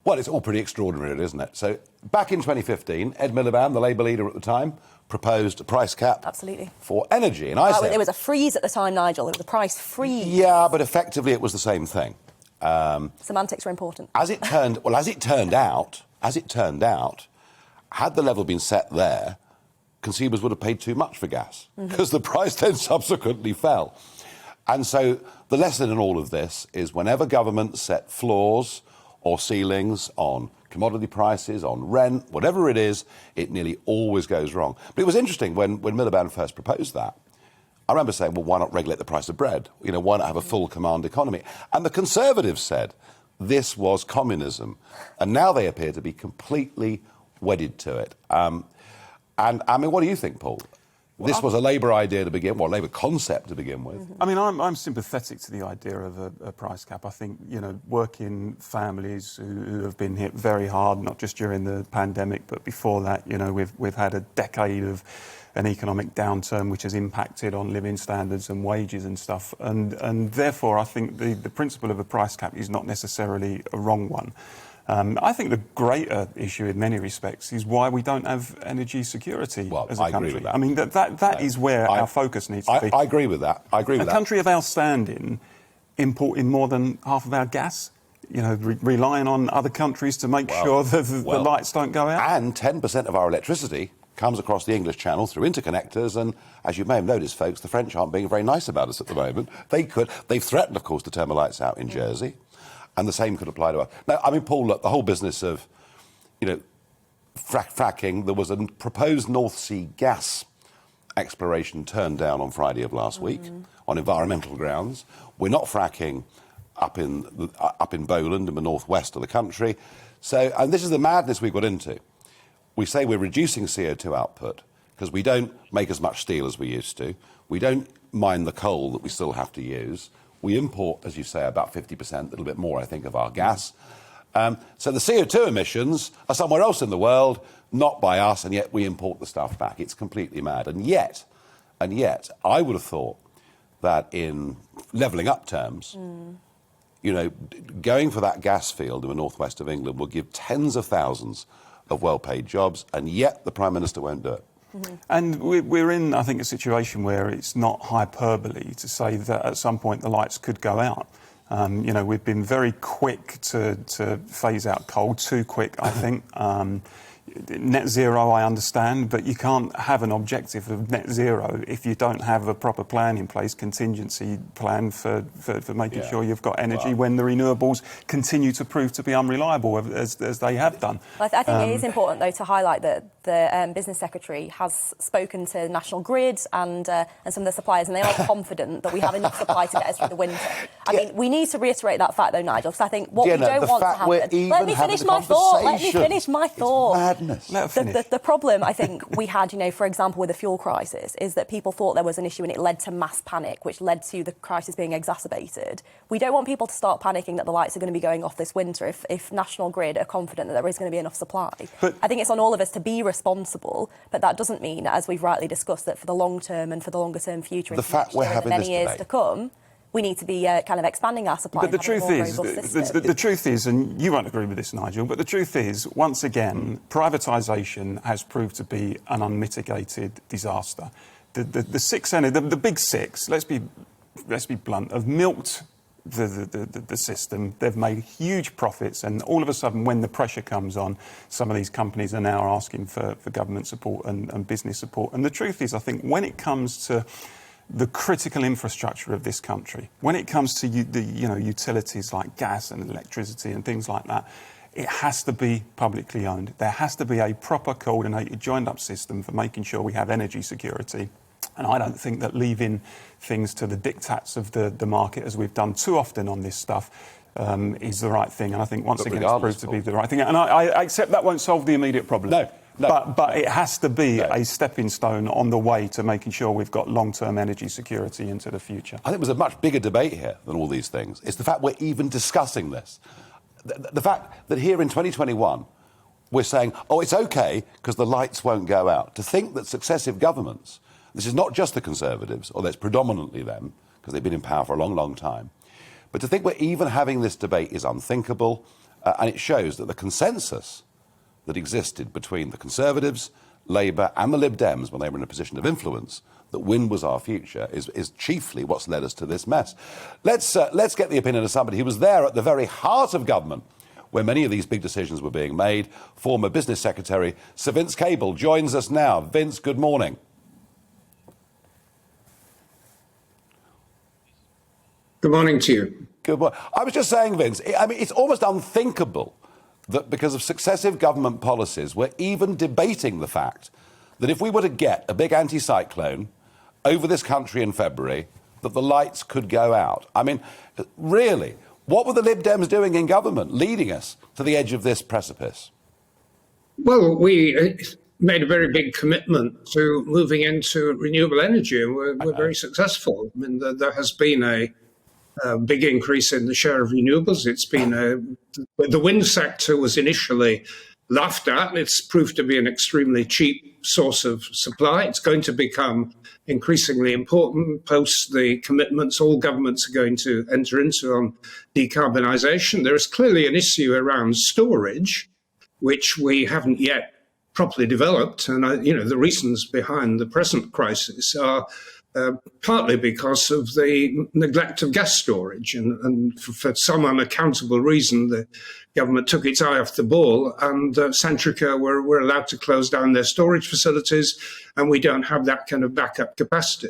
Well, it's all pretty extraordinary, isn't it? So back in 2015, Ed Miliband, the Labour leader at the time, proposed a price cap for energy. And I said... There was a freeze at the time, Nigel. There was a price freeze. Yeah, but effectively it was the same thing. Semantics are important. As it turned out, had the level been set there, consumers would have paid too much for gas because the price then subsequently fell. And so the lesson in all of this is whenever governments set floors or ceilings on commodity prices, on rent, whatever it is, it nearly always goes wrong. But it was interesting when Miliband first proposed that. I remember saying, well, why not regulate the price of bread? You know, why not have a full command economy? And the Conservatives said this was communism. And now they appear to be completely wedded to it. And, I mean, what do you think, Paul? This was a Labour idea to begin with, or a Labour concept to begin with. I mean, I'm sympathetic to the idea of a price cap. I think, you know, working families who have been hit very hard, not just during the pandemic, but before that, you know, we've had a decade of an economic downturn which has impacted on living standards and wages and stuff. And therefore, I think the principle of a price cap is not necessarily a wrong one. I think the greater issue in many respects is why we don't have energy security as a country. Agree with that. I mean, that is where our focus needs to be. I agree with that. A country of our standing importing more than half of our gas, you know, relying on other countries to make sure that the lights don't go out. And 10% of our electricity comes across the English Channel through interconnectors, and as you may have noticed, folks, the French aren't being very nice about us at the moment. They've threatened, of course, to turn the lights out in Jersey. And the same could apply to us. Now, I mean, Paul, look, the whole business of, you know, fracking, there was a proposed North Sea gas exploration turned down on Friday of last week on environmental grounds. We're not fracking up in Bowland in the northwest of the country. So, and this is the madness we've got into. We say we're reducing CO2 output because we don't make as much steel as we used to. We don't mine the coal that we still have to use. We import, as you say, about 50%, a little bit more, I think, of our gas. So the CO2 emissions are somewhere else in the world, not by us, and yet we import the stuff back. It's completely mad. And yet, I would have thought that in levelling up terms, you know, going for that gas field in the northwest of England will give tens of thousands of well-paid jobs, and yet the Prime Minister won't do it. And we're in, I think, a situation where it's not hyperbole to say that at some point the lights could go out. You know, we've been very quick to phase out coal, too quick, I think. Net zero, I understand, but you can't have an objective of net zero if you don't have a proper plan in place, contingency plan for making sure you've got energy when the renewables continue to prove to be unreliable, as they have done. I think it is important, though, to highlight that the Business Secretary has spoken to National Grid and some of the suppliers, and they are confident that we have enough supply to get us through the winter. I mean, we need to reiterate that fact, though, Nigel, because I think what we don't want to happen... Let me finish my thought. The problem, I think, we had, you know, for example, with the fuel crisis, is that people thought there was an issue and it led to mass panic, which led to the crisis being exacerbated. We don't want people to start panicking that the lights are going to be going off this winter if National Grid are confident that there is going to be enough supply. But I think it's on all of us to be responsible, but that doesn't mean, as we've rightly discussed, that for the long term and for the longer term future, the fact we're having many years to come, we need to be kind of expanding our supply. But the truth is, and you won't agree with this, Nigel, but the truth is, once again, privatisation has proved to be an unmitigated disaster. The big six, let's be blunt, have milked the system. They've made huge profits, and all of a sudden, when the pressure comes on, some of these companies are now asking for government support and business support. And the truth is, I think, when it comes to the critical infrastructure of this country, when it comes to utilities like gas and electricity and things like that, it has to be publicly owned. There has to be a proper coordinated, joined-up system for making sure we have energy security. And I don't think that leaving things to the dictats of the market, as we've done too often on this stuff, is the right thing. And I think, once again, it's proved to be the right thing. And I accept that won't solve the immediate problem. No. But it has to be a stepping stone on the way to making sure we've got long-term energy security into the future. I think there's a much bigger debate here than all these things. It's the fact we're even discussing this. The fact that here in 2021 we're saying, oh, it's OK because the lights won't go out. To think that successive governments, this is not just the Conservatives, although it's predominantly them, because they've been in power for a long, long time, but to think we're even having this debate is unthinkable. and it shows that the consensus that existed between the Conservatives, Labour and the Lib Dems when they were in a position of influence, that wind was our future, is chiefly what's led us to this mess. Let's get the opinion of somebody who was there at the very heart of government where many of these big decisions were being made. Former Business Secretary Sir Vince Cable joins us now. Vince, good morning. Good morning to you. Good morning. I was just saying, Vince, I mean, it's almost unthinkable that because of successive government policies, we're even debating the fact that if we were to get a big anticyclone over this country in February, that the lights could go out. I mean, really, what were the Lib Dems doing in government, leading us to the edge of this precipice? Well, we made a very big commitment to moving into renewable energy, and we're very successful. I mean, there has been a big increase in the share of renewables. It's been the wind sector was initially laughed at. It's proved to be an extremely cheap source of supply. It's going to become increasingly important post the commitments all governments are going to enter into on decarbonisation. There is clearly an issue around storage, which we haven't yet properly developed. And, the reasons behind the present crisis are partly because of the neglect of gas storage. And for some unaccountable reason, the government took its eye off the ball, and Centrica were allowed to close down their storage facilities, and we don't have that kind of backup capacity.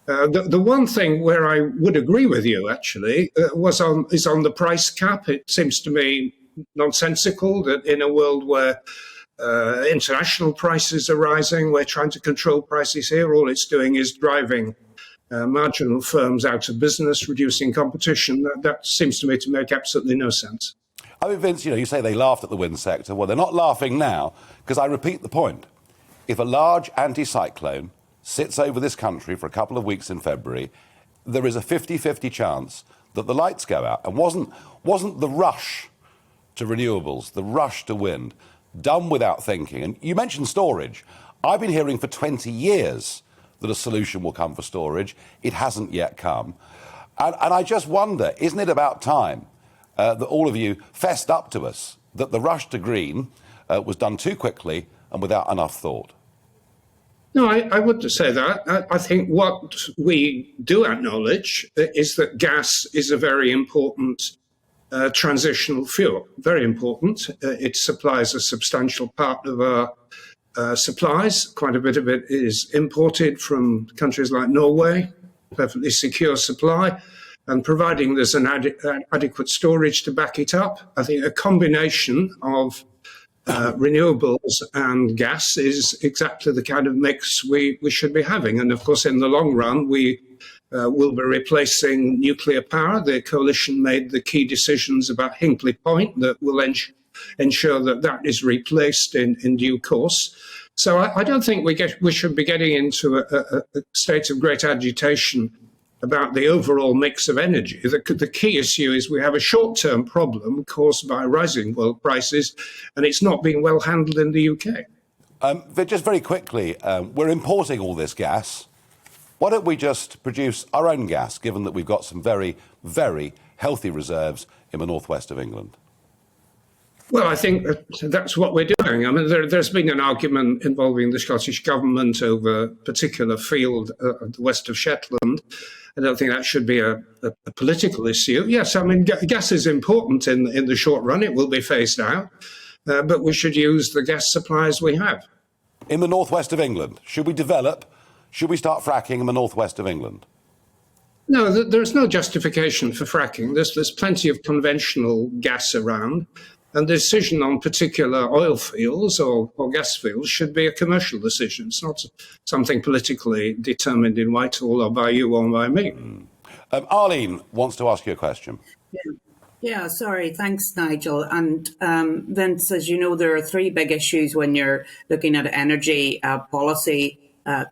The one thing where I would agree with you, actually, is on the price cap. It seems to me nonsensical that in a world where international prices are rising, we're trying to control prices here. All it's doing is driving marginal firms out of business, reducing competition. That seems to me to make absolutely no sense. I mean, Vince, you say they laughed at the wind sector. Well, they're not laughing now, because I repeat the point. If a large anticyclone sits over this country for a couple of weeks in February, there is a 50-50 chance that the lights go out. And wasn't the rush to renewables, the rush to wind, done without thinking? And you mentioned storage. I've been hearing for 20 years that a solution will come for storage. It hasn't yet come. And I just wonder, isn't it about time that all of you fessed up to us that the rush to green was done too quickly and without enough thought? No, I wouldn't say that. I think what we do acknowledge is that gas is a very important transitional fuel, very important. It supplies a substantial part of our supplies. Quite a bit of it is imported from countries like Norway, perfectly secure supply. And providing there's an adequate storage to back it up, I think a combination of renewables and gas is exactly the kind of mix we should be having. And of course, in the long run, we will be replacing nuclear power. The coalition made the key decisions about Hinkley Point that will ensure that is replaced in due course. So I don't think we should be getting into a state of great agitation about the overall mix of energy. The key issue is we have a short-term problem caused by rising world prices, and it's not being well handled in the UK. Just very quickly, we're importing all this gas. Why don't we just produce our own gas, given that we've got some very, very healthy reserves in the northwest of England? Well, I think that's what we're doing. I mean, there's been an argument involving the Scottish Government over a particular field of the west of Shetland. I don't think that should be a political issue. Yes, I mean, gas is important in the short run. It will be phased out. But we should use the gas supplies we have. In the northwest of England, should we start fracking in the northwest of England? No, there's no justification for fracking. There's plenty of conventional gas around. And the decision on particular oil fields or gas fields should be a commercial decision. It's not something politically determined in Whitehall or by you or by me. Arlene wants to ask you a question. Yeah, sorry. Thanks, Nigel. And Vince, as you know, there are three big issues when you're looking at energy policy: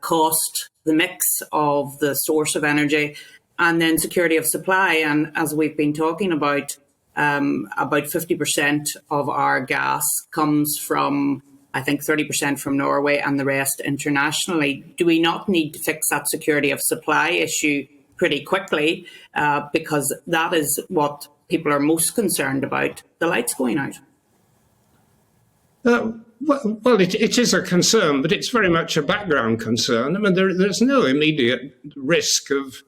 cost, the mix of the source of energy, and then security of supply. And as we've been talking about 50% of our gas comes from, I think, 30% from Norway and the rest internationally. Do we not need to fix that security of supply issue pretty quickly? Because that is what people are most concerned about, the lights going out? Well, it is a concern, but it's very much a background concern. I mean, there's no immediate risk of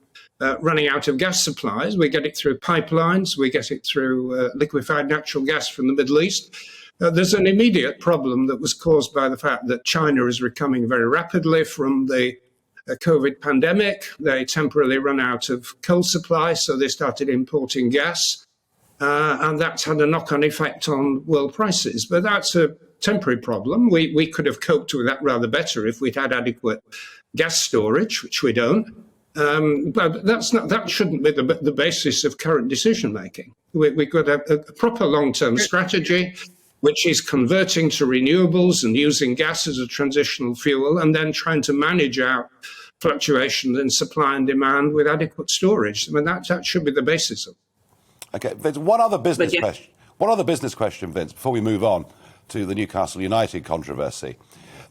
running out of gas supplies. We get it through pipelines. We get it through liquefied natural gas from the Middle East. There's an immediate problem that was caused by the fact that China is recovering very rapidly from the COVID pandemic. They temporarily run out of coal supply, so they started importing gas. And that's had a knock-on effect on world prices. But that's a temporary problem. We could have coped with that rather better if we'd had adequate gas storage, which we don't. But that shouldn't be the basis of current decision-making. We've got a proper long-term strategy, which is converting to renewables and using gas as a transitional fuel, and then trying to manage out fluctuations in supply and demand with adequate storage. I mean, that should be the basis of it. OK, Vince, one other business question, Vince, before we move on to the Newcastle United controversy.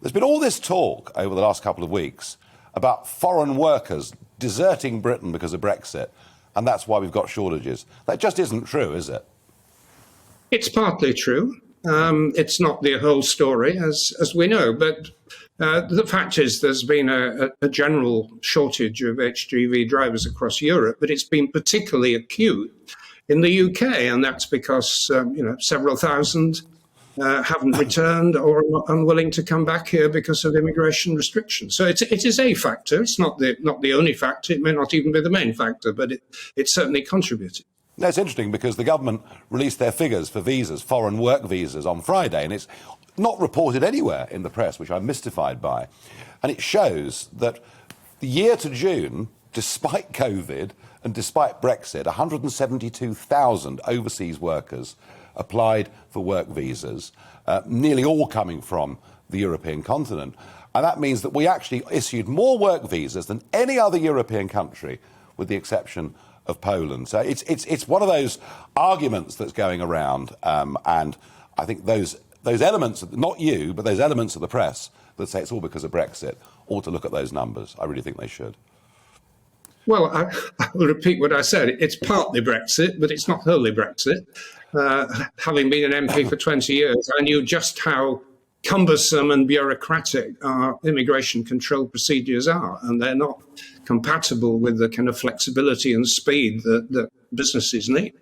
There's been all this talk over the last couple of weeks about foreign workers deserting Britain because of Brexit, and that's why we've got shortages. That just isn't true, is it? It's partly true. It's not the whole story, as we know, but the fact is there's been a general shortage of HGV drivers across Europe, but it's been particularly acute in the UK, and that's because several thousand haven't returned or are unwilling to come back here because of immigration restrictions. So it is a factor. It's not the only factor. It may not even be the main factor, but it certainly contributed. No, it's interesting because the government released their figures for visas, foreign work visas, on Friday, and it's not reported anywhere in the press, which I'm mystified by. And it shows that the year to June, despite COVID and despite Brexit, 172,000 overseas workers applied for work visas, nearly all coming from the European continent. And that means that we actually issued more work visas than any other European country, with the exception of Poland. So it's one of those arguments that's going around, and I think those elements, not you, but those elements of the press that say it's all because of Brexit, ought to look at those numbers. I really think they should. Well, I will repeat what I said. It's partly Brexit, but it's not wholly Brexit. Having been an MP for 20 years, I knew just how cumbersome and bureaucratic our immigration control procedures are, and they're not compatible with the kind of flexibility and speed that businesses need.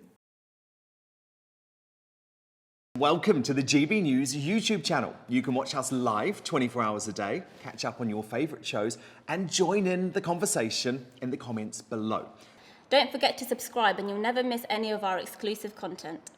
Welcome to the GB News YouTube channel. You can watch us live 24 hours a day, catch up on your favourite shows, and join in the conversation in the comments below. Don't forget to subscribe and you'll never miss any of our exclusive content.